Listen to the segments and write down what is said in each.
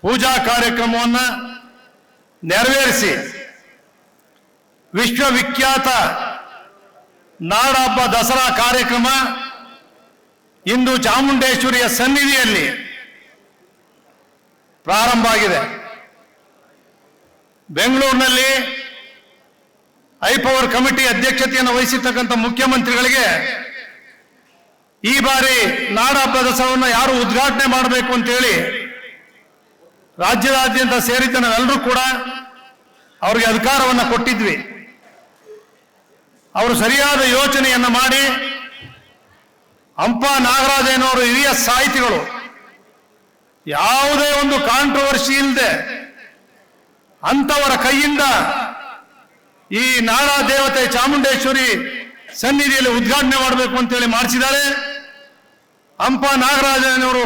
ಪೂಜಾ ಕಾರ್ಯಕ್ರಮವನ್ನು ನೆರವೇರಿಸಿ ವಿಶ್ವವಿಖ್ಯಾತ ನಾಡಹಬ್ಬ ದಸರಾ ಕಾರ್ಯಕ್ರಮ ಇಂದು ಚಾಮುಂಡೇಶ್ವರಿಯ ಸನ್ನಿಧಿಯಲ್ಲಿ ಪ್ರಾರಂಭ ಆಗಿದೆ. ಬೆಂಗಳೂರಿನಲ್ಲಿ ಹೈಪವರ್ ಕಮಿಟಿ ಅಧ್ಯಕ್ಷತೆಯನ್ನು ವಹಿಸಿರ್ತಕ್ಕಂಥ ಮುಖ್ಯಮಂತ್ರಿಗಳಿಗೆ ಈ ಬಾರಿ ನಾಡಹಬ್ಬ ದಸರಾವನ್ನು ಯಾರು ಉದ್ಘಾಟನೆ ಮಾಡಬೇಕು ಅಂತೇಳಿ ರಾಜ್ಯದಾದ್ಯಂತ ಸೇರಿದ್ದ ನಾವೆಲ್ಲರೂ ಕೂಡ ಅವರಿಗೆ ಅಧಿಕಾರವನ್ನು ಕೊಟ್ಟಿದ್ವಿ. ಅವರು ಸರಿಯಾದ ಯೋಚನೆಯನ್ನು ಮಾಡಿ ಹಂಪ ನಾಗರಾಜಯ್ಯನವರು ಹಿರಿಯ ಸಾಹಿತಿಗಳು, ಯಾವುದೇ ಒಂದು ಕಾಂಟ್ರವರ್ಸಿ ಇಲ್ಲದೆ ಅಂಥವರ ಕೈಯಿಂದ ಈ ನಾಡ ದೇವತೆ ಚಾಮುಂಡೇಶ್ವರಿ ಸನ್ನಿಧಿಯಲ್ಲಿ ಉದ್ಘಾಟನೆ ಮಾಡಬೇಕು ಅಂತೇಳಿ ಮಾಡಿಸಿದ್ದಾರೆ. ಹಂಪ ನಾಗರಾಜಯ್ಯನವರು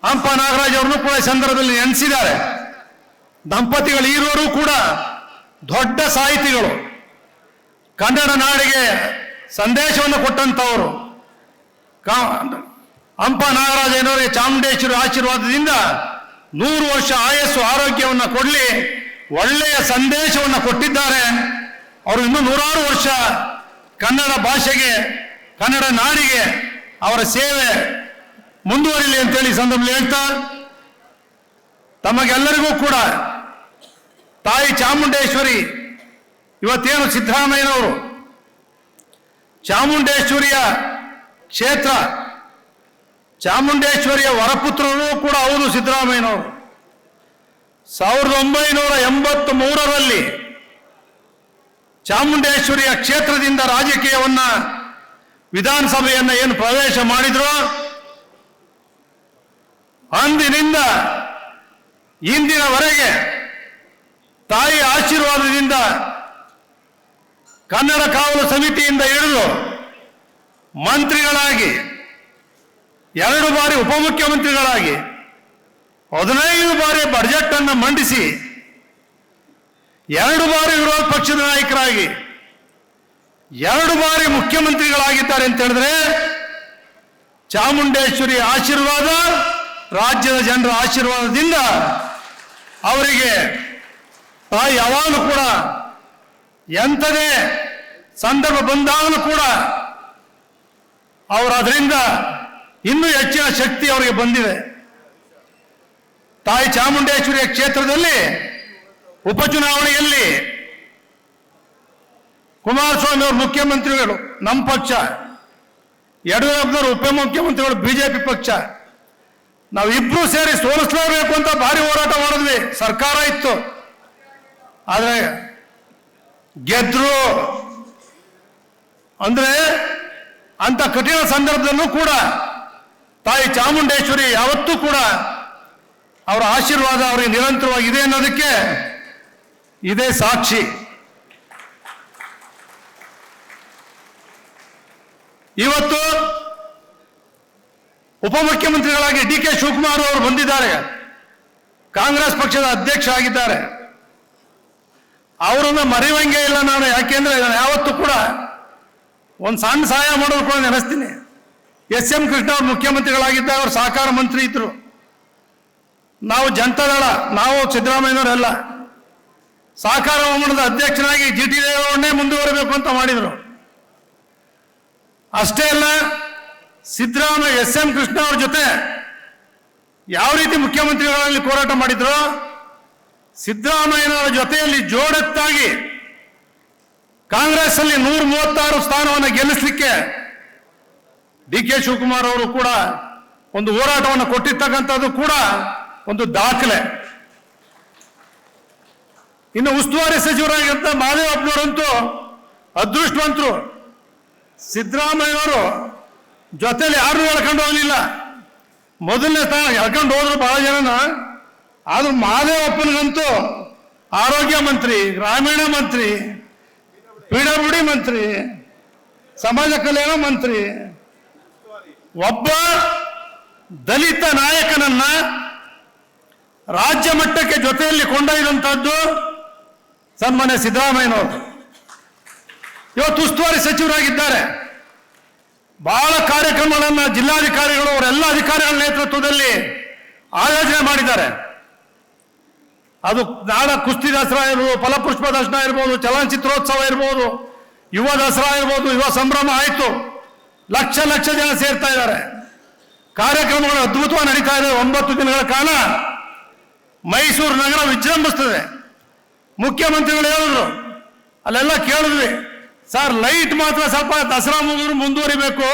ಹಂಪ ನಾಗರಾಜ್ ಅವರನ್ನು ಕೂಡ ಈ ಸಂದರ್ಭದಲ್ಲಿ ನೆನೆಸಿದ್ದಾರೆ. ದಂಪತಿಗಳು ಇರುವರು ಕೂಡ ದೊಡ್ಡ ಸಾಹಿತಿಗಳು, ಕನ್ನಡ ನಾಡಿಗೆ ಸಂದೇಶವನ್ನು ಕೊಟ್ಟಂಥವರು. ಹಂಪ ನಾಗರಾಜಯ್ಯನವರಿಗೆ ಚಾಮುಂಡೇಶ್ವರಿ ಆಶೀರ್ವಾದದಿಂದ 100 ವರ್ಷ ಆಯಸ್ಸು ಆರೋಗ್ಯವನ್ನು ಕೊಡಲಿ, ಒಳ್ಳೆಯ ಸಂದೇಶವನ್ನು ಕೊಟ್ಟಿದ್ದಾರೆ. ಅವರು ಇನ್ನೂ 100 ವರ್ಷ ಕನ್ನಡ ಭಾಷೆಗೆ, ಕನ್ನಡ ನಾಡಿಗೆ ಅವರ ಸೇವೆ ಮುಂದುವರಿಲಿ ಅಂತೇಳಿ ಸಂದರ್ಭದಲ್ಲಿ ಹೇಳ್ತಾ, ತಮಗೆಲ್ಲರಿಗೂ ಕೂಡ ತಾಯಿ ಚಾಮುಂಡೇಶ್ವರಿ ಇವತ್ತೇನು ಸಿದ್ದರಾಮಯ್ಯನವರು ಚಾಮುಂಡೇಶ್ವರಿಯ ಕ್ಷೇತ್ರ, ಚಾಮುಂಡೇಶ್ವರಿಯ ವರಪುತ್ರರು ಕೂಡ ಹೌದು ಸಿದ್ದರಾಮಯ್ಯನವರು. 1983ರಲ್ಲಿ ಚಾಮುಂಡೇಶ್ವರಿಯ ಕ್ಷೇತ್ರದಿಂದ ರಾಜಕೀಯವನ್ನ ವಿಧಾನಸಭೆಯನ್ನ ಏನು ಪ್ರವೇಶ ಮಾಡಿದ್ರು, ಅಂದಿನಿಂದ ಇಂದಿನವರೆಗೆ ತಾಯಿ ಆಶೀರ್ವಾದದಿಂದ ಕನ್ನಡ ಕಾವಲು ಸಮಿತಿಯಿಂದ ಹಿಡಿದು ಮಂತ್ರಿಗಳಾಗಿ, 2 ಬಾರಿ ಉಪಮುಖ್ಯಮಂತ್ರಿಗಳಾಗಿ, 15 ಬಾರಿ ಬಜೆಟ್ ಅನ್ನು ಮಂಡಿಸಿ, 2 ಬಾರಿ ವಿರೋಧ ಪಕ್ಷದ ನಾಯಕರಾಗಿ, 2 ಬಾರಿ ಮುಖ್ಯಮಂತ್ರಿಗಳಾಗಿದ್ದಾರೆ ಅಂತ ಹೇಳಿದ್ರೆ ಚಾಮುಂಡೇಶ್ವರಿ ಆಶೀರ್ವಾದ, ರಾಜ್ಯದ ಜನರ ಆಶೀರ್ವಾದದಿಂದ ಅವರಿಗೆ ತಾಯಿ ಯಾವಾಗಲೂ ಕೂಡ ಎಂಥದೇ ಸಂದರ್ಭ ಬಂದಾಗಲೂ ಕೂಡ ಅವರು ಅದರಿಂದ ಇನ್ನೂ ಹೆಚ್ಚಿನ ಶಕ್ತಿ ಅವರಿಗೆ ಬಂದಿದೆ. ತಾಯಿ ಚಾಮುಂಡೇಶ್ವರಿಯ ಕ್ಷೇತ್ರದಲ್ಲಿ ಉಪಚುನಾವಣೆಯಲ್ಲಿ ಕುಮಾರಸ್ವಾಮಿ ಅವರು ಮುಖ್ಯಮಂತ್ರಿಗಳು ನಮ್ಮ ಪಕ್ಷ, ಯಡಿಯೂರಪ್ಪನವರು ಉಪಮುಖ್ಯಮಂತ್ರಿಗಳು ಬಿಜೆಪಿ ಪಕ್ಷ, ನಾವಿಬ್ರು ಸೇರಿ ಸೋಲಿಸಲೇಬೇಕು ಅಂತ ಭಾರಿ ಹೋರಾಟ ಮಾಡಿದ್ವಿ. ಸರ್ಕಾರ ಇತ್ತು, ಆದರೆ ಗೆದ್ರು. ಅಂದ್ರೆ ಅಂತ ಕಠಿಣ ಸಂದರ್ಭದಲ್ಲೂ ಕೂಡ ತಾಯಿ ಚಾಮುಂಡೇಶ್ವರಿ ಯಾವತ್ತೂ ಕೂಡ ಅವರ ಆಶೀರ್ವಾದ ಅವರಿಗೆ ನಿರಂತರವಾಗಿದೆ ಅನ್ನೋದಕ್ಕೆ ಇದೇ ಸಾಕ್ಷಿ. ಇವತ್ತು ಉಪಮುಖ್ಯಮಂತ್ರಿಗಳಾಗಿ ಡಿ.ಕೆ. ಶಿವಕುಮಾರ್ ಅವರು ಬಂದಿದ್ದಾರೆ, ಕಾಂಗ್ರೆಸ್ ಪಕ್ಷದ ಅಧ್ಯಕ್ಷ ಆಗಿದ್ದಾರೆ. ಅವರನ್ನ ಮರೆಯುವಂಗೆ ಇಲ್ಲ ನಾನು. ಯಾಕೆಂದ್ರೆ ನಾನು ಯಾವತ್ತೂ ಕೂಡ ಒಂದು ಸಣ್ಣ ಸಹಾಯ ಮಾಡೋದು ಕೂಡ ನೆನೆಸ್ತೀನಿ. ಎಸ್.ಎಂ. ಕೃಷ್ಣ ಅವರು ಮುಖ್ಯಮಂತ್ರಿಗಳಾಗಿದ್ದಾಗ ಅವರು ಸಹಕಾರ ಮಂತ್ರಿ ಇದ್ರು. ನಾವು ಜನತಾದಳ, ನಾವು ಸಿದ್ದರಾಮಯ್ಯನವರೆಲ್ಲ ಸಹಕಾರ ಒಮ್ಮತದ ಅಧ್ಯಕ್ಷನಾಗಿ ಜಿ.ಟಿ. ದೇವೇಗೌಡರನ್ನೇ ಮುಂದುವರಬೇಕು ಅಂತ ಮಾಡಿದರು. ಅಷ್ಟೇ ಅಲ್ಲ, ಸಿದ್ದರಾಮಯ್ಯ ಎಸ್.ಎಂ. ಕೃಷ್ಣ ಅವ್ರ ಜೊತೆ ಯಾವ ರೀತಿ ಮುಖ್ಯಮಂತ್ರಿಗಳಲ್ಲಿ ಹೋರಾಟ ಮಾಡಿದ್ರು, ಸಿದ್ದರಾಮಯ್ಯನವರ ಜೊತೆಯಲ್ಲಿ ಜೋಡೆತ್ತಾಗಿ ಕಾಂಗ್ರೆಸ್ ಅಲ್ಲಿ 136 ಸ್ಥಾನವನ್ನು ಗೆಲ್ಲಿಸಲಿಕ್ಕೆ ಡಿ.ಕೆ. ಶಿವಕುಮಾರ್ ಅವರು ಕೂಡ ಒಂದು ಹೋರಾಟವನ್ನು ಕೊಟ್ಟಿರ್ತಕ್ಕಂಥದ್ದು ಕೂಡ ಒಂದು ದಾಖಲೆ. ಇನ್ನು ಉಸ್ತುವಾರಿ ಸಚಿವರಾಗಿದ್ದ ಮಾದೇವಪ್ಪನವರಂತೂ ಅದೃಷ್ಟವಂತರು. ಸಿದ್ದರಾಮಯ್ಯನವರು ಜೊತೆಲಿ ಯಾರು ಹೇಳ್ಕೊಂಡು ಹೋಗಲಿಲ್ಲ. ಮೊದಲನೇ ಸ್ಥಾನ ಹೇಳ್ಕೊಂಡು ಹೋದ್ರು ಬಹಳ ಜನನ. ಆದ್ರೂ ಮಾದೇವಪ್ಪನಿಗಂತೂ ಆರೋಗ್ಯ ಮಂತ್ರಿ, ಗ್ರಾಮೀಣ ಮಂತ್ರಿ, PWD ಮಂತ್ರಿ, ಸಮಾಜ ಕಲ್ಯಾಣ ಮಂತ್ರಿ, ಒಬ್ಬ ದಲಿತ ನಾಯಕನನ್ನ ರಾಜ್ಯ ಮಟ್ಟಕ್ಕೆ ಜೊತೆಯಲ್ಲಿ ಕೊಂಡೊಯ್ದಂಥದ್ದು ಸನ್ಮಾನ್ಯ ಸಿದ್ದರಾಮಯ್ಯನವರು. ಇವತ್ತು ಉಸ್ತುವಾರಿ ಸಚಿವರಾಗಿದ್ದಾರೆ. ಬಹಳ ಕಾರ್ಯಕ್ರಮಗಳನ್ನು ಜಿಲ್ಲಾಧಿಕಾರಿಗಳು ಅವರೆಲ್ಲ ಅಧಿಕಾರಿಗಳ ನೇತೃತ್ವದಲ್ಲಿ ಆಯೋಜನೆ ಮಾಡಿದ್ದಾರೆ. ಅದು ನಾಡ ಕುಸ್ತಿ ದಸರಾ ಇರ್ಬೋದು, ಫಲಪುಷ್ಪ ದರ್ಶನ ಇರ್ಬೋದು, ಚಲನಚಿತ್ರೋತ್ಸವ ಇರ್ಬೋದು, ಯುವ ದಸರಾ ಇರ್ಬೋದು, ಯುವ ಸಂಭ್ರಮ ಆಯಿತು. ಲಕ್ಷ ಲಕ್ಷ ಜನ ಸೇರ್ತಾ ಇದ್ದಾರೆ. ಕಾರ್ಯಕ್ರಮಗಳು ಅದ್ಭುತವಾಗಿ ನಡೀತಾ ಇದೆ. 9 ದಿನಗಳ ಕಾಲ ಮೈಸೂರು ನಗರ ವಿಜೃಂಭಿಸ್ತದೆ. ಮುಖ್ಯಮಂತ್ರಿಗಳು ಹೇಳಿದ್ರು, ಅಲ್ಲೆಲ್ಲ ಕೇಳಿದ್ವಿ, ಸರ್ ಲೈಟ್ ಮಾತ್ರ ಸ್ವಲ್ಪ ದಸರಾ ಮುಂದುವರಿಬೇಕು,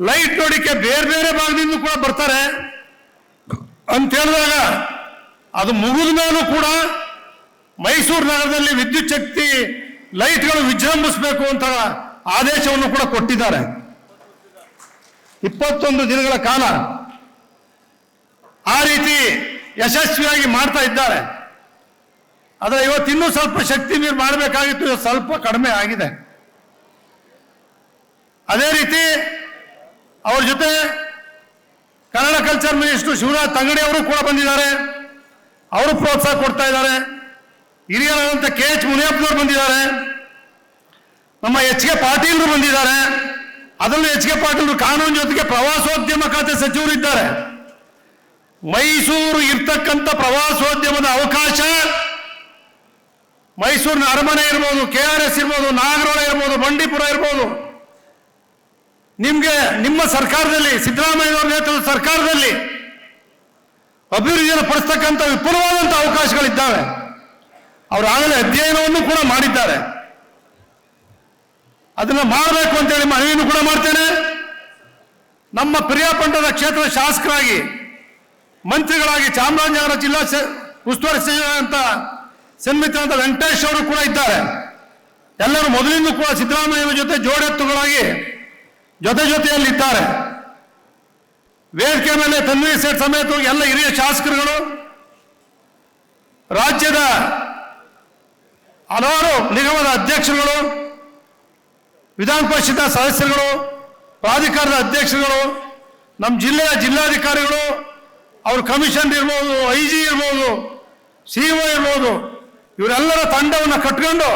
ಲೈಟ್ ನೋಡಿಕೆ ಬೇರೆ ಬೇರೆ ಭಾಗದಿಂದ ಕೂಡ ಬರ್ತಾರೆ ಅಂತ ಹೇಳಿದಾಗ, ಅದು ಮುಗಿದ ಮೇಲೂ ಕೂಡ ಮೈಸೂರು ನಗರದಲ್ಲಿ ವಿದ್ಯುತ್ ಶಕ್ತಿ ಲೈಟ್ಗಳು ವಿಜೃಂಭಿಸಬೇಕು ಅಂತ ಆದೇಶವನ್ನು ಕೂಡ ಕೊಟ್ಟಿದ್ದಾರೆ. 21 ದಿನಗಳ ಕಾಲ ಆ ರೀತಿ ಯಶಸ್ವಿಯಾಗಿ ಮಾಡ್ತಾ ಇದ್ದಾರೆ. ಆದರೆ ಇವತ್ತಿನ್ನೂ ಸ್ವಲ್ಪ ಶಕ್ತಿ ಮೀರಿ ಮಾಡಬೇಕಾಗಿತ್ತು, ಇವತ್ತು ಸ್ವಲ್ಪ ಕಡಿಮೆ ಆಗಿದೆ. ಅದೇ ರೀತಿ ಅವ್ರ ಜೊತೆ ಕನ್ನಡ ಕಲ್ಚರ್ ಮಿನಿಸ್ಟರ್ ಶಿವರಾಜ್ ತಂಗಡಿ ಅವರು ಕೂಡ ಬಂದಿದ್ದಾರೆ. ಅವರು ಪ್ರೋತ್ಸಾಹ ಕೊಡ್ತಾ ಇದ್ದಾರೆ. ಹಿರಿಯರಾದಂಥ KH ಮುನಿಯಪ್ಪನವರು ಬಂದಿದ್ದಾರೆ. ನಮ್ಮ HK ಪಾಟೀಲ್ರು ಬಂದಿದ್ದಾರೆ. ಅದರಲ್ಲೂ HK ಪಾಟೀಲ್ರು ಕಾನೂನು ಜೊತೆಗೆ ಪ್ರವಾಸೋದ್ಯಮ ಖಾತೆ ಸಚಿವರು ಇದ್ದಾರೆ. ಮೈಸೂರು ಇರ್ತಕ್ಕಂಥ ಪ್ರವಾಸೋದ್ಯಮದ ಅವಕಾಶ ಮೈಸೂರಿನ ಅರಮನೆ ಇರ್ಬೋದು, KRS ಇರ್ಬೋದು, ನಾಗರೋಳ ಇರ್ಬೋದು, ಬಂಡೀಪುರ ಇರ್ಬೋದು, ನಿಮಗೆ ನಿಮ್ಮ ಸರ್ಕಾರದಲ್ಲಿ, ಸಿದ್ದರಾಮಯ್ಯನವರ ನೇತೃತ್ವದ ಸರ್ಕಾರದಲ್ಲಿ ಅಭಿವೃದ್ಧಿಯನ್ನು ಪಡಿಸ್ತಕ್ಕಂಥ ವಿಪುಲವಾದಂಥ ಅವಕಾಶಗಳಿದ್ದಾವೆ. ಅವರು ಆಗಲೇ ಅಧ್ಯಯನವನ್ನು ಕೂಡ ಮಾಡಿದ್ದಾರೆ. ಅದನ್ನು ಮಾಡಬೇಕು ಅಂತೇಳಿ ಮನವಿಯನ್ನು ಕೂಡ ಮಾಡ್ತೇನೆ. ನಮ್ಮ ಪ್ರಿಯಪಟ್ಟಣದ ಕ್ಷೇತ್ರದ ಶಾಸಕರಾಗಿ, ಮಂತ್ರಿಗಳಾಗಿ ಚಾಮರಾಜನಗರ ಜಿಲ್ಲಾ ಉಸ್ತುವಾರಿ ಸಚಿವರಾದಂಥ ಸನ್ಮಿತ ವೆಂಕಟೇಶ್ ಅವರು ಕೂಡ ಇದ್ದಾರೆ. ಎಲ್ಲರೂ ಮೊದಲಿಂದ ಕೂಡ ಸಿದ್ದರಾಮಯ್ಯ ಜೊತೆ ಜೋಡೆತ್ತುಗಳಾಗಿ ಜೊತೆಯಲ್ಲಿದ್ದಾರೆ. ವೇದಿಕೆ ಮೇಲೆ ತನ್ವೀರ್ ಸೇಠ್ ಸಮೇತ ಎಲ್ಲ ಹಿರಿಯ ಶಾಸಕರುಗಳು, ರಾಜ್ಯದ ಹಲವಾರು ನಿಗಮದ ಅಧ್ಯಕ್ಷರುಗಳು, ವಿಧಾನ ಪರಿಷತ್ ಸದಸ್ಯರುಗಳು, ಪ್ರಾಧಿಕಾರದ ಅಧ್ಯಕ್ಷರುಗಳು, ನಮ್ಮ ಜಿಲ್ಲೆಯ ಜಿಲ್ಲಾಧಿಕಾರಿಗಳು, ಅವ್ರ ಕಮಿಷನ್ ಇರ್ಬೋದು, IG ಇರ್ಬೋದು, CO ಇರ್ಬೋದು, ಇವರೆಲ್ಲರ ತಂಡವನ್ನು ಕಟ್ಕೊಂಡು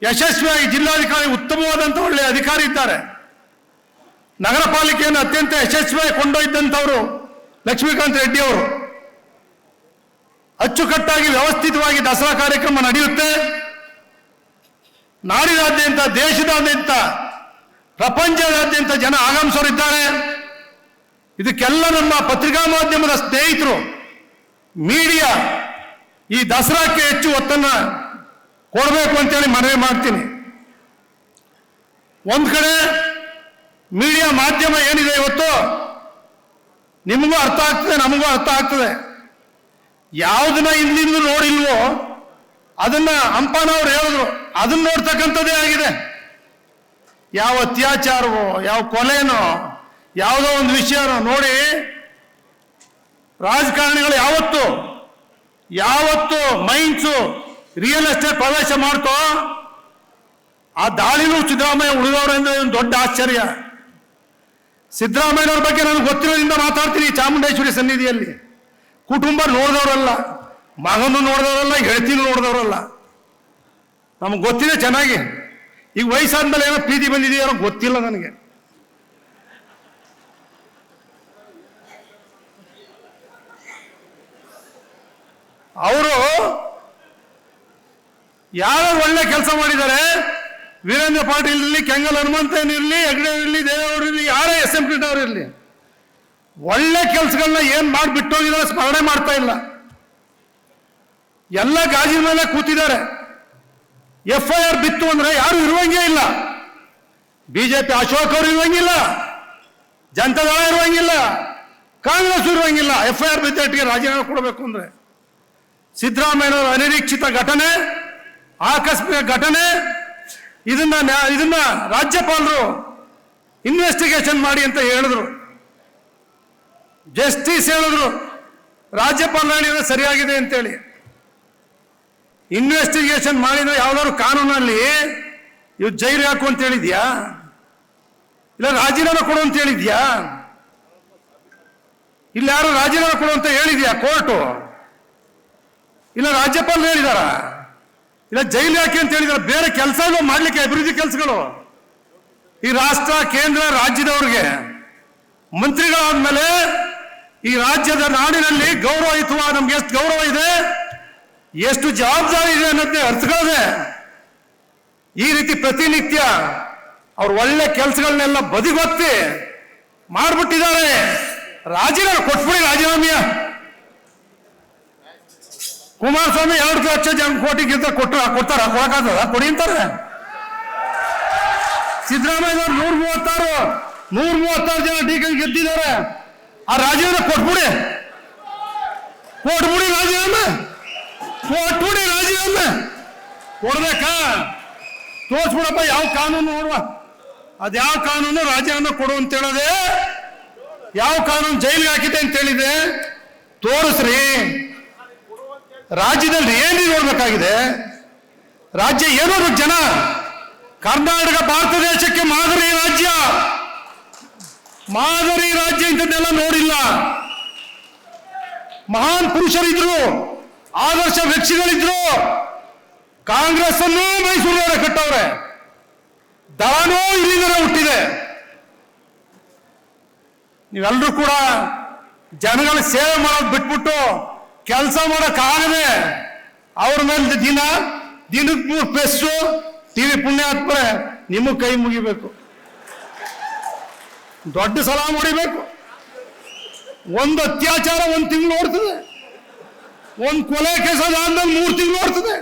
ಯಶಸ್ವಿಯಾಗಿ ಜಿಲ್ಲಾಧಿಕಾರಿ ಉತ್ತಮವಾದಂಥ ಒಳ್ಳೆಯ ಅಧಿಕಾರಿ ಇದ್ದಾರೆ. ನಗರ ಪಾಲಿಕೆಯನ್ನು ಅತ್ಯಂತ ಯಶಸ್ವಿಯಾಗಿ ಕೊಂಡೊಯ್ದಂಥವರು ಲಕ್ಷ್ಮೀಕಾಂತ್ ರೆಡ್ಡಿ ಅವರು. ಅಚ್ಚುಕಟ್ಟಾಗಿ ವ್ಯವಸ್ಥಿತವಾಗಿ ದಸರಾ ಕಾರ್ಯಕ್ರಮ ನಡೆಯುತ್ತೆ. ನಾಡಿನಾದ್ಯಂತ, ದೇಶದಾದ್ಯಂತ, ಪ್ರಪಂಚದಾದ್ಯಂತ ಜನ ಆಗಮಿಸೋರಿದ್ದಾರೆ. ಇದಕ್ಕೆಲ್ಲ ನಮ್ಮ ಪತ್ರಿಕಾ ಮಾಧ್ಯಮದ ಸ್ನೇಹಿತರು, ಮೀಡಿಯಾ ಈ ದಸರಾಕ್ಕೆ ಹೆಚ್ಚು ಒತ್ತನ್ನು ಕೊಡಬೇಕು ಅಂತೇಳಿ ಮನವಿ ಮಾಡ್ತೀನಿ. ಒಂದು ಕಡೆ ಮೀಡಿಯಾ ಮಾಧ್ಯಮ ಏನಿದೆ ಇವತ್ತು, ನಿಮಗೂ ಅರ್ಥ ಆಗ್ತದೆ, ನಮಗೂ ಅರ್ಥ ಆಗ್ತದೆ. ಯಾವುದನ್ನ ಹಿಂದಿಂದ ನೋಡಿಲ್ವೋ ಅದನ್ನ ಹಂಪನವ್ರು ಹೇಳಿದ್ರು, ಅದನ್ನ ನೋಡ್ತಕ್ಕಂಥದ್ದೇ ಆಗಿದೆ. ಯಾವ ಅತ್ಯಾಚಾರವೋ, ಯಾವ ಕೊಲೆನೋ, ಯಾವುದೋ ಒಂದು ವಿಷಯನೋ ನೋಡಿ ರಾಜಕಾರಣಿಗಳು ಯಾವತ್ತು ಮೈನ್ಸು ರಿಯಲ್ ಎಸ್ಟೇಟ್ ಪ್ರವೇಶ ಮಾಡ್ತೋ ಆ ದಾಳಿನೂ ಸಿದ್ದರಾಮಯ್ಯ ಉಳಿದವರಿಂದ ಒಂದು ದೊಡ್ಡ ಆಶ್ಚರ್ಯ. ಸಿದ್ದರಾಮಯ್ಯನವ್ರ ಬಗ್ಗೆ ನನಗೆ ಗೊತ್ತಿರೋದ್ರಿಂದ ಮಾತಾಡ್ತೀನಿ. ಚಾಮುಂಡೇಶ್ವರಿ ಸನ್ನಿಧಿಯಲ್ಲಿ ಕುಟುಂಬ ನೋಡಿದವರಲ್ಲ, ಮಗನು ನೋಡಿದವರಲ್ಲ, ಗೆಳತಿನೂ ನೋಡಿದವರಲ್ಲ. ನಮಗೆ ಗೊತ್ತಿದೆ ಚೆನ್ನಾಗಿ. ಈಗ ವಯಸ್ಸಾದ್ಮೇಲೆ ಏನೋ ಪ್ರೀತಿ ಬಂದಿದೆಯೋ ಗೊತ್ತಿಲ್ಲ ನನಗೆ. ಅವರು ಯಾರು ಒಳ್ಳೆ ಕೆಲಸ ಮಾಡಿದ್ದಾರೆ, ವೀರೇಂದ್ರ ಪಾಟೀಲ್ ಇರಲಿ, ಕೆಂಗಲ್ ಹನುಮಂತನ್ ಇರಲಿ, ಹೆಗ್ಡೆ ಇರಲಿ, ದೇವೇಗೌಡರು ಇರಲಿ, ಯಾರೇ SM ಕೃಷ್ಣವ್ರು ಇರಲಿ, ಒಳ್ಳೆ ಕೆಲಸಗಳನ್ನ ಏನ್ ಮಾಡಿಬಿಟ್ಟೋಗಿದ್ದಾರೆ ಸ್ಮರಣೆ ಮಾಡ್ತಾ ಇಲ್ಲ. ಎಲ್ಲ ಗಾಜಿನ ಮೇಲೆ ಕೂತಿದ್ದಾರೆ. FIR ಬಿತ್ತು ಅಂದ್ರೆ ಯಾರು ಇರುವಂಗೇ ಇಲ್ಲ. BJP ಅಶೋಕ್ ಅವರು ಇರುವಂಗಿಲ್ಲ, ಜನತಾದಳ ಇರುವಂಗಿಲ್ಲ, ಕಾಂಗ್ರೆಸ್ ಇರುವಂಗಿಲ್ಲ. FIR ಬಿದ್ದಟ್ಟಿಗೆ ರಾಜೀನಾಮೆ ಕೊಡಬೇಕು ಅಂದ್ರೆ ಸಿದ್ದರಾಮಯ್ಯನವರ ಅನಿರೀಕ್ಷಿತ ಘಟನೆ, ಆಕಸ್ಮಿಕ ಘಟನೆ, ಇದನ್ನ ರಾಜ್ಯಪಾಲರು ಇನ್ವೆಸ್ಟಿಗೇಷನ್ ಮಾಡಿ ಅಂತ ಹೇಳಿದ್ರು. ಜಸ್ಟಿಸ್ ಹೇಳಿದ್ರು, ರಾಜ್ಯಪಾಲರು ಹೇಳಿದ್ರೆ ಸರಿಯಾಗಿದೆ ಅಂತೇಳಿ. ಇನ್ವೆಸ್ಟಿಗೇಷನ್ ಮಾಡಿದ್ರೆ ಯಾವ್ದಾದ್ರು ಕಾನೂನಲ್ಲಿ ಇವ್ ಜೈಲು ಹಾಕು ಅಂತ ಹೇಳಿದ್ಯಾ, ಇಲ್ಲ ರಾಜೀನಾಮೆ ಕೊಡು ಅಂತ ಹೇಳಿದ್ಯಾ, ಇಲ್ಲ ಯಾರು ರಾಜೀನಾಮೆ ಕೊಡು ಅಂತ ಹೇಳಿದ್ಯಾ ಕೋರ್ಟು, ಇಲ್ಲ ರಾಜ್ಯಪಾಲರು ಹೇಳಿದಾರ, ಇಲ್ಲ ಜೈಲು ಯಾಕೆ ಅಂತ ಹೇಳಿದಾರೆ. ಬೇರೆ ಕೆಲಸಗಳು ಮಾಡ್ಲಿಕ್ಕೆ, ಅಭಿವೃದ್ಧಿ ಕೆಲಸಗಳು ಈ ರಾಷ್ಟ್ರ ಕೇಂದ್ರ ರಾಜ್ಯದವ್ರಿಗೆ ಮಂತ್ರಿಗಳಾದ್ಮೇಲೆ ಈ ರಾಜ್ಯದ ನಾಡಿನಲ್ಲಿ ಗೌರವಯುತವಾದ ನಮ್ಗೆ ಎಷ್ಟು ಗೌರವ ಇದೆ, ಎಷ್ಟು ಜವಾಬ್ದಾರಿ ಇದೆ ಅನ್ನೋದನ್ನೇ ಅರ್ಥಗಳದೆ ಈ ರೀತಿ ಪ್ರತಿನಿತ್ಯ ಅವ್ರ ಒಳ್ಳೆ ಕೆಲಸಗಳನ್ನೆಲ್ಲ ಬದಿಗೊತ್ತಿ ಮಾಡ್ಬಿಟ್ಟಿದ್ದಾರೆ. ರಾಜೀನಾಮೆ ಕೊಟ್ಬಿಡಿ, ರಾಜೀನಾಮೆಯ ಕುಮಾರಸ್ವಾಮಿ 2 ಲಕ್ಷ ಕೋಟಿಗಿಂತ ಕೊಡ್ತಾರ, ಕೊಡಕ್ಕಾಗದ ಕೊಡಿ ಅಂತಾರೆ. ಸಿದ್ದರಾಮಯ್ಯ 136 ಜನ ಡಿಕೆ ಗೆದ್ದಿದ್ದಾರೆ. ಆ ರಾಜೀನಾಮೆ ಕೊಟ್ಬಿಡಿ ರಾಜೀನಾಮೆ ಕೊಡ್ಬೇಕಾ? ತೋರ್ಸ್ಬಿಡಪ್ಪ ಯಾವ ಕಾನೂನು ನೋಡುವ, ಅದ್ಯಾವ ಕಾನೂನು ರಾಜೀನಾಮೆ ಕೊಡು ಅಂತ ಹೇಳದೆ, ಯಾವ ಕಾನೂನು ಜೈಲಿಗೆ ಹಾಕಿದೆ ಅಂತ ಹೇಳಿದೆ ತೋರಿಸ್ರಿ. ರಾಜ್ಯದಲ್ಲಿ ಏನು ನೋಡ್ಬೇಕಾಗಿದೆ? ರಾಜ್ಯ ಏನೋ ಜನ, ಕರ್ನಾಟಕ ಭಾರತ ದೇಶಕ್ಕೆ ಮಾದರಿ ರಾಜ್ಯ ಇಂಥದ್ದೆಲ್ಲ ನೋಡಿಲ್ಲ. ಮಹಾನ್ ಪುರುಷರಿದ್ರು, ಆದರ್ಶ ವ್ಯಕ್ತಿಗಳಿದ್ರು. ಕಾಂಗ್ರೆಸ್ ಅನ್ನು ಮೈಸೂರಿನವರೇ ಕಟ್ಟವ್ರೆ, ದಳನೂ ಇಲ್ಲಿಂದಲೇ ಹುಟ್ಟಿದೆ. ನೀವೆಲ್ಲರೂ ಕೂಡ ಜನಗಳ ಸೇವೆ ಮಾಡೋದು ಬಿಟ್ಬಿಟ್ಟು ಕೆಲಸ ಮಾಡೋಕ್ಕಾಗದೆ ಅವ್ರ ಮೇಲೆ ದಿನಕ್ಕೆ 3 ಪ್ರೆಸ್ಸು ಟಿವಿ ಪುಣ್ಯಾತ್ಮರೆ ನಿಮಗೆ ಕೈ ಮುಗಿಬೇಕು, ದೊಡ್ಡ ಸಲಾಮ್ ಹೊಡಿಬೇಕು. ಒಂದು ಅತ್ಯಾಚಾರ 1 ತಿಂಗಳು ಓಡ್ತದೆ, ಒಂದು ಕೊಲೆ ಕೇಸ್ ಆದ್ಮೇಲೆ 3 ತಿಂಗಳು ಓಡ್ತದೆ.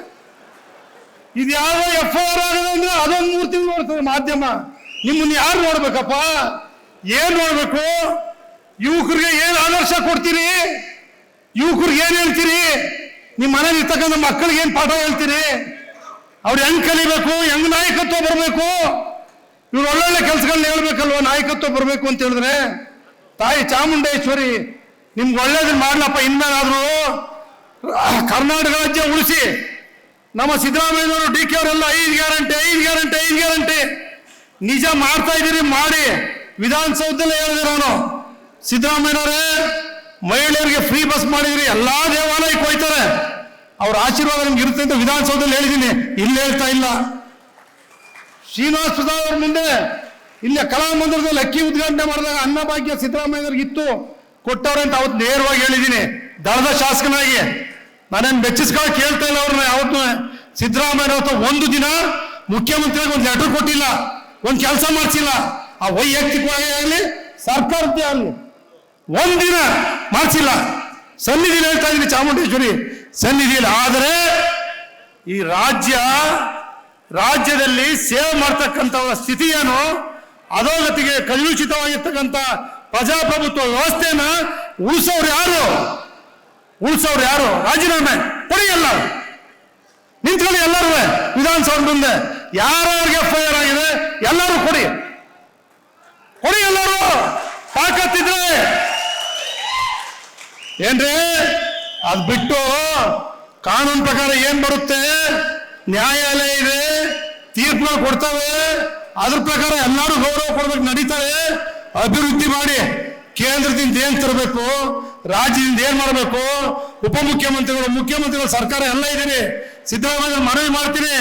ಇದು ಯಾವ FIR ಆಗಿದೆ ಅಂದ್ರೆ ಅದೊಂದು 3 ತಿಂಗಳು ಓಡ್ತದೆ. ಮಾಧ್ಯಮ ನಿಮ್ಮನ್ನ ಯಾರು ನೋಡ್ಬೇಕಪ್ಪ? ಏನ್ ನೋಡ್ಬೇಕು? ಯುವಕರಿಗೆ ಏನ್ ಆದರ್ಶ ಕೊಡ್ತೀರಿ? ಯುವಕರಿಗೆ ಏನ್ ಹೇಳ್ತೀರಿ? ನಿಮ್ಮ ಮನೇಲಿ ಇರ್ತಕ್ಕಂಥ ಮಕ್ಕಳಿಗೆ ಏನ್ ಪಾಠ ಹೇಳ್ತೀರಿ? ಅವ್ರು ಹೆಂಗ್ ಕಲಿಬೇಕು, ಹೆಂಗ್ ನಾಯಕತ್ವ ಬರಬೇಕು? ಇವ್ರು ಒಳ್ಳೊಳ್ಳೆ ಕೆಲಸಗಳನ್ನ ಹೇಳ್ಬೇಕಲ್ವ, ನಾಯಕತ್ವ ಬರಬೇಕು ಅಂತ ಹೇಳಿದ್ರೆ. ತಾಯಿ ಚಾಮುಂಡೇಶ್ವರಿ ನಿಮ್ಗೆ ಒಳ್ಳೇದನ್ನ ಮಾಡ್ಲಪ್ಪ. ಇನ್ಮೇಲಾದ್ರೂ ಕರ್ನಾಟಕ ರಾಜ್ಯ ಉಳಿಸಿ. ನಮ್ಮ ಸಿದ್ದರಾಮಯ್ಯನವರು DK ಅವರೆಲ್ಲ 5 ಗ್ಯಾರಂಟಿ ನಿಜ ಮಾಡ್ತಾ ಇದ್ದೀರಿ, ಮಾಡಿ. ವಿಧಾನಸೌಧದಲ್ಲೇ ಹೇಳಿದೆ ನಾನು, ಸಿದ್ದರಾಮಯ್ಯನವರೇ ಮಹಿಳೆಯರಿಗೆ ಫ್ರೀ ಬಸ್ ಮಾಡಿದ್ರಿ, ಎಲ್ಲಾ ದೇವಾಲಯಕ್ಕೆ ಹೋಯ್ತಾರೆ, ಅವ್ರ ಆಶೀರ್ವಾದ ನಿಮ್ಗೆ ಇರುತ್ತೆ ಅಂತ ವಿಧಾನಸೌಧದಲ್ಲಿ ಹೇಳಿದ್ದೀನಿ. ಇಲ್ಲಿ ಹೇಳ್ತಾ ಇಲ್ಲ. ಶ್ರೀನಿವಾಸ ಪ್ರಸಾದ್ ಅವ್ರ ಮುಂದೆ ಇಲ್ಲೇ ಕಲಾಮಂದಿರದಲ್ಲಿ ಅಕ್ಕಿ ಉದ್ಘಾಟನೆ ಮಾಡಿದಾಗ ಅನ್ನಭಾಗ್ಯ ಸಿದ್ದರಾಮಯ್ಯವ್ರಿಗೆ ಇತ್ತು, ಕೊಟ್ಟವ್ರೆ ಅಂತ ಅವತ್ತು ನೇರವಾಗಿ ಹೇಳಿದ್ದೀನಿ. ದಳದ ಶಾಸಕನಾಗಿ ನಾನೇನು ಬೆಚ್ಚಿಸ್ಕೊಳ್ಳೋಕೆ ಕೇಳ್ತಾ ಇಲ್ಲ ಅವ್ರನ್ನ. ಯಾವತ್ತು ಸಿದ್ದರಾಮಯ್ಯ ಒಂದು ದಿನ ಮುಖ್ಯಮಂತ್ರಿಗೆ ಒಂದು ಲೆಟರ್ ಕೊಟ್ಟಿಲ್ಲ, ಒಂದು ಕೆಲಸ ಮಾಡಿಸಿಲ್ಲ. ಆ ವೈಯಕ್ತಿಕವಾಗಿ ಆಗಲಿ ಸರ್ಕಾರದ್ದೇ ಆಗಲಿ ಒಂದಿನ ಮಾಡಿಸಿಲ್ಲ. ಸನ್ನಿಧಿಯಲ್ಲಿ ಹೇಳ್ತಾ ಇದ್ದೀನಿ, ಚಾಮುಂಡೇಶ್ವರಿ ಸನ್ನಿಧಿಯಲ್ಲಿ. ಆದರೆ ಈ ರಾಜ್ಯದಲ್ಲಿ ಸೇವೆ ಮಾಡ್ತಕ್ಕಂಥ ಸ್ಥಿತಿಯನ್ನು ಅಧೋಗತಿಗೆ ಕಲುಷಿತವಾಗಿರ್ತಕ್ಕಂಥ ಪ್ರಜಾಪ್ರಭುತ್ವ ವ್ಯವಸ್ಥೆನ ಉಳಿಸೋರು ಯಾರು? ರಾಜೀನಾಮೆ ಕೊಡಿ, ಎಲ್ಲ ನಿಂತ್ಕೊಳ್ಳಿ. ಎಲ್ಲರೂ ವಿಧಾನಸೌಧ ಮುಂದೆ ಯಾರ್ಯಾರಿಗೆ FIR ಆಗಿದೆ ಎಲ್ಲರೂ ಕೊಡಿ, ಎಲ್ಲರೂ ತಾಕತ್ತಿದ್ರೆ. ಏನ್ರಿ ಅದ್ ಬಿಟ್ಟು ಕಾನೂನು ಪ್ರಕಾರ ಏನ್ ಬರುತ್ತೆ? ನ್ಯಾಯಾಲಯ ಇದೆ, ತೀರ್ಪುಗಳು ಕೊಡ್ತವೆ, ಅದ್ರ ಪ್ರಕಾರ ಎಲ್ಲರೂ ಗೌರವ ಕೊಡ್ಬೇಕು, ನಡೀತಾರೆ. ಅಭಿವೃದ್ಧಿ ಮಾಡಿ ಕೇಂದ್ರದಿಂದ ಏನ್ ತರಬೇಕು, ರಾಜ್ಯದಿಂದ ಏನ್ ಮಾಡಬೇಕು, ಉಪಮುಖ್ಯಮಂತ್ರಿಗಳು, ಮುಖ್ಯಮಂತ್ರಿಗಳು, ಸರ್ಕಾರ ಎಲ್ಲ ಇದ್ದೀರಿ. ಸಿದ್ದರಾಮಯ್ಯ ಮನವಿ ಮಾಡ್ತೀನಿ,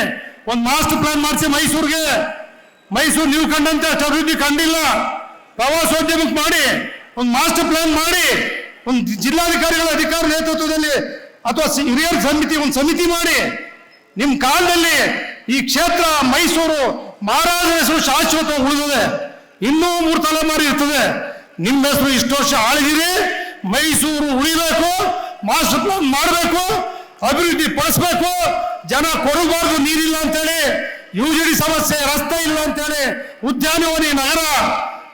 ಒಂದು ಮಾಸ್ಟರ್ ಪ್ಲಾನ್ ಮಾಡಿಸಿ ಮೈಸೂರು ನೀವು ಕಂಡಂತೆ ಅಷ್ಟು ಅಭಿವೃದ್ಧಿ ಕಂಡಿಲ್ಲ. ಪ್ರವಾಸೋದ್ಯಮಕ್ಕೆ ಮಾಡಿ ಒಂದು ಮಾಸ್ಟರ್ ಪ್ಲಾನ್ ಮಾಡಿ, ಒಂದು ಜಿಲ್ಲಾಧಿಕಾರಿಗಳ ಅಧಿಕಾರ ನೇತೃತ್ವದಲ್ಲಿ ಅಥವಾ ಹಿರಿಯರ ಒಂದು ಸಮಿತಿ ಮಾಡಿ. ನಿಮ್ಮ ಕಾಲದಲ್ಲಿ ಈ ಕ್ಷೇತ್ರ ಮೈಸೂರು ಮಹಾರಾಜರ ಹೆಸರು ಶಾಶ್ವತ ಉಳಿದಿದೆ, ಇನ್ನೂ 3 ತಲೆಮಾರಿ ಇರ್ತದೆ. ನಿಮ್ಮ ಹೆಸರು ಇಷ್ಟು ವರ್ಷ ಆಳಿದಿರಿ. ಮೈಸೂರು ಉಳಿಬೇಕು, ಮಾಸ್ಟರ್ ಪ್ಲಾನ್ ಮಾಡಬೇಕು, ಅಭಿವೃದ್ಧಿ ಪಡಿಸ್ಬೇಕು. ಜನ ಕೊಡಬಾರ್ದು, ನೀರಿಲ್ಲ ಅಂತೇಳಿ, UGD ಸಮಸ್ಯೆ, ರಸ್ತೆ ಇಲ್ಲ ಅಂತೇಳಿ, ಉದ್ಯಾನವನಿ ನಗರ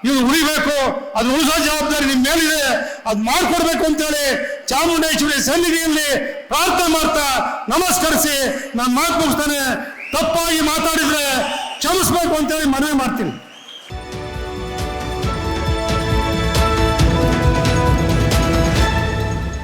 ಇದು ಉಳಿಬೇಕು. ಅದು ಉಳಿಸೋ ಜವಾಬ್ದಾರಿ ನಿಮ್ಮ ಮೇಲಿದೆ, ಅದು ಮಾಡಿಕೊಡ್ಬೇಕು ಅಂತೇಳಿ ಚಾಮುಂಡೇಶ್ವರಿ ಸನ್ನಿಧಿಯಲ್ಲಿ ಪ್ರಾರ್ಥನೆ ಮಾಡ್ತಾ ನಮಸ್ಕರಿಸಿ ನಾನು ಮಾತು ಮುಗಿಸ್ತೇನೆ. ತಪ್ಪಾಗಿ ಮಾತಾಡಿದ್ರೆ ಕ್ಷಮಿಸ್ಬೇಕು ಅಂತೇಳಿ ಮನವಿ ಮಾಡ್ತೀನಿ.